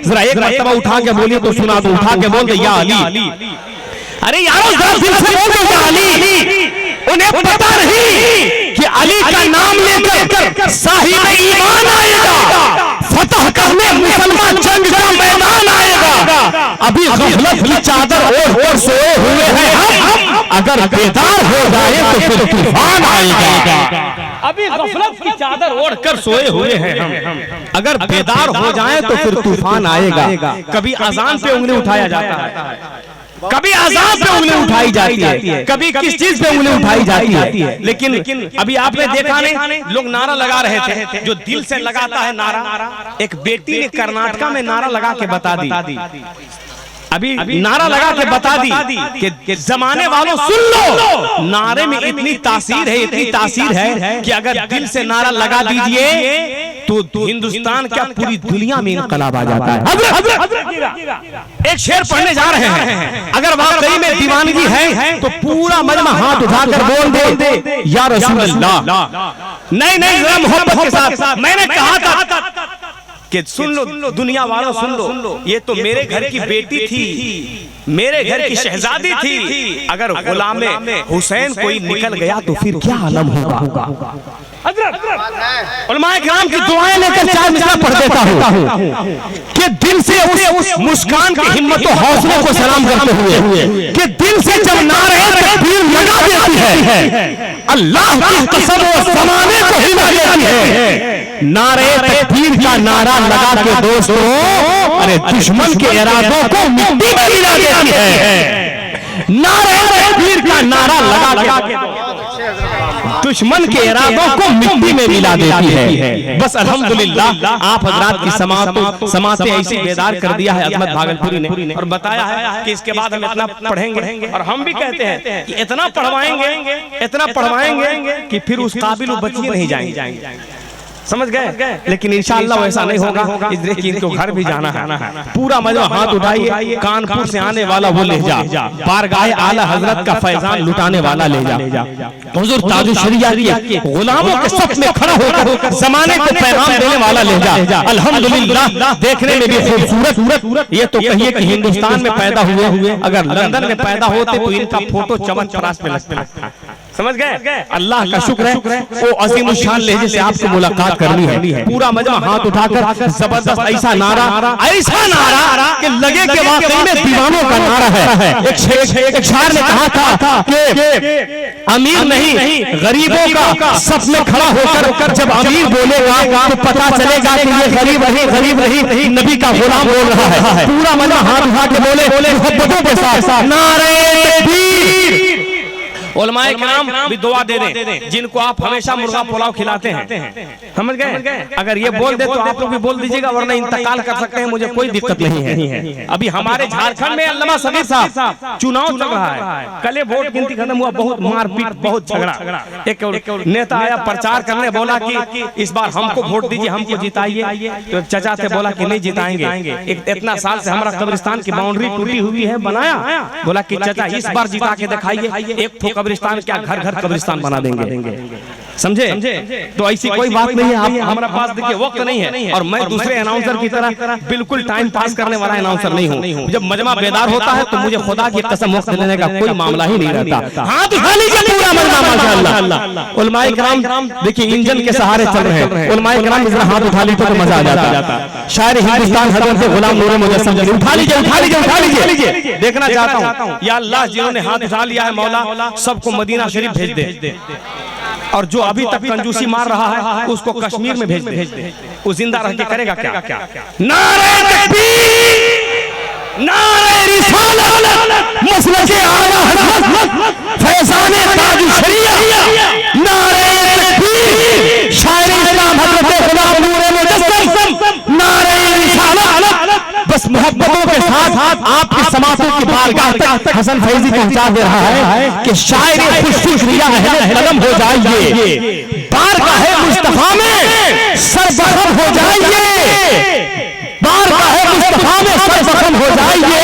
जरा एक मर्तबा उठा के बोलिए तो सुना दो, उठा के बोल दे या अली। अरे यारो जरा दिल से बोल दो या अली। उन्हें पता नहीं कि अली का नाम लेकर साहिब ईमान आएगा, फतह करने मुसलमान जंग का मैदान आएगा। अभी गफलत की चादर ओढ़ सोए हुए हैं हम, अगर बेदार हो जाए तो फिर तूफान आएगा। अभी गफलत की चादर ओढ़ कर सोए हुए हैं हम, अगर बेदार हो जाए तो फिर तूफान आएगा। कभी अजान पे उंगली उठाया जाता है, कभी आजाद पे उंगली उठाई जाती है, कभी किस चीज पे उंगली उठाई जाती है। लेकिन अभी आपने देखा नहीं, लोग नारा लगा रहे थे, जो दिल से लगाता है नारा। एक बेटी ने कर्नाटका में नारा लगा के बता दी, अभी नारा लगा के बता दी कि जमाने वालों सुन लो, नारे में इतनी तासीर है, इतनी तासीर है कि अगर दिल से नारा लगा दीजिए तो हिंदुस्तान क्या पूरी दुनिया में इनकलाब आ जाता है। एक शेर पढ़ने जा रहे हैं, अगर वाकई में दीवानगी है तो पूरा मजमा हाथ उठाकर बोल दे या रसूल अल्लाह। नहीं जरा मोहब्बत के साथ मैंने कहा था कि सुन लो दुनिया वालों, सुन लो, ये तो मेरे घर की बेटी थी, मेरे घर की शहजादी थी। अगर गुलाम हुसैन कोई निकल गया तो फिर क्या आलम होगा। उलमाए किराम की दुआएं लेकर 4 मिसरा पढ़ देता हूँ कि दिल से उस मुस्कान की हिम्मत और हौसले को सलाम करते हुए कि दिल से जब नारे तकबीर लगा देती है, अल्लाह की कसम वो ज़माने को हिला देती है। नारे तकबीर का नारा लगा के दोस्तों, अरे दुश्मन के इरादों को मिट्टी में मिला देती है। नारे तकबीर का नारा लगा के दुश्मन के इरादों को मिट्टी में मिला देती है। बस अल्हम्दुलिल्लाह आप हजरात की समात से ऐसी बेदार कर दिया है अजमत भागलपुरी ने, और बताया है कि इसके बाद हम इतना पढ़ेंगे, और हम भी कहते हैं कि इतना पढ़वाएंगे कि फिर उस काबिल बच्चे नहीं जाएंगे। समझ गए? लेकिन इंशाअल्लाह वैसा नहीं होगा। इनको घर भी जाना है। पूरा मजा हाथ उठाइए, कानपुर से आने वाला वो ले जा, बारगाह आला हजरत का फैजान लुटाने वाला ले जा। हुजूर ताजुल शरिया के गुलामों के सफ में खड़ा होकर जमाने को पैगाम देने वाला ले जा। अल्हम्दुलिल्लाह देखने में भी खूबसूरत। ये तो कहिए कि हिंदुस्तान में पैदा हुए, अगर लंदन में पैदा होते तो इनका फोटो चमन-चरास में लगता। समझ गए? अल्लाह का शुक्र है वो अजीम शान लहजे से आपसे मुलाकात करनी है। पूरा मजमा हाथ उठाकर जबरदस्त ऐसा नारा कि लगे कि वाकई में दीवानों का नारा है। एक शायर ने कहा था कि अमीर नहीं गरीबों का सफ में खड़ा होकर जब अमीर बोलेगा तो पता चलेगा कि ये गरीब नहीं नबी का गुलाम बोल रहा है। पूरा मजमा हाथ उठा के बोले मोहब्बतों के साथ नारे तकबीर। उलमाए किराम भी दुआ दे दें जिनको आप हमेशा मुर्गा पुलाव खिलाते हैं। समझ गए? अगर ये बोल दे तो आप लोग भी बोल दीजिएगा, वरना इंतकाल कर सकते हैं, मुझे कोई दिक्कत नहीं है। अभी हमारे झारखंड में अल्लामा सगीर साहब चुनाव चल रहा है, कल वोट गिनती खत्म हुआ, बहुत मारपीट, बहुत झगड़ा। एक नेता आया प्रचार करने, बोला कि इस बार हमको वोट दीजिए, हमको जिताइए। तो चचा थे बोला कि नहीं जिताएंगे, इतना साल से हमारा कब्रिस्तान की बाउंड्री टूटी हुई है, बनाया। बोला कि चचा इस बार जिता के दिखाइए, एक कब्रिस्तान क्या घर कब्रिस्तान बना देंगे। समझे? तो ऐसी कोई बात नहीं है। आप हमारे पास देखिए वक्त नहीं है, और मैं दूसरे अनाउंसर की तरह बिल्कुल टाइम पास करने वाला अनाउंसर नहीं हूँ। जब मजमा बेदार होता है तो मुझे खुदा की कसम वक्त लेने का कोई मामला ही नहीं रहता। हाथ उठा लीजिए पूरा मजमा माशाअल्लाह। उलमाए किराम देखिए इंजन के सहारे चल रहे हैं। उलमाए किराम जरा हाथ उठा लीजिए तो मजा आ जाता। शायर हिंदुस्तान हजरत गुलाम नूर मुजस्सम उठा लीजिए। देखना चाहता हूँ या अल्लाह जिन्होंने हाथ उठा लिया है मौला सबको मदीना शरीफ भेज दे, और जो अभी तक कंजूसी मार रहा है उसको कश्मीर में भेज दे। वो जिंदा रह के करेगा क्या? नारे तकबीर, नारे रिसालत, मसलके आला हज़रत, फैज़ाने ताजुल शरिया, नारे तकबीर, शायर इस्लाम हज़रत गुलाम नूर मुजस्सम, नारे रिसालत। बस मोहब्बतों के साथ आपकी समातों की बारगाह तक हसन फैजी पहुंचा दे रहा है कि शायर खुशखुशिया अहले कलम हो जाइए, बारगाह मुस्तफा में सरबखम हो जाइए, बारगाह मुस्तफा में सरबखम हो जाइए,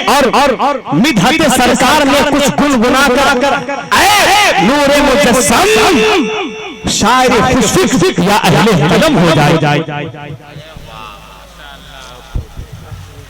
और मिदहत सरकार में कुछ गुनगुना कर ऐ नूरे मुजस्सम शायर खुशखुशिया अहले कलम हो जाए।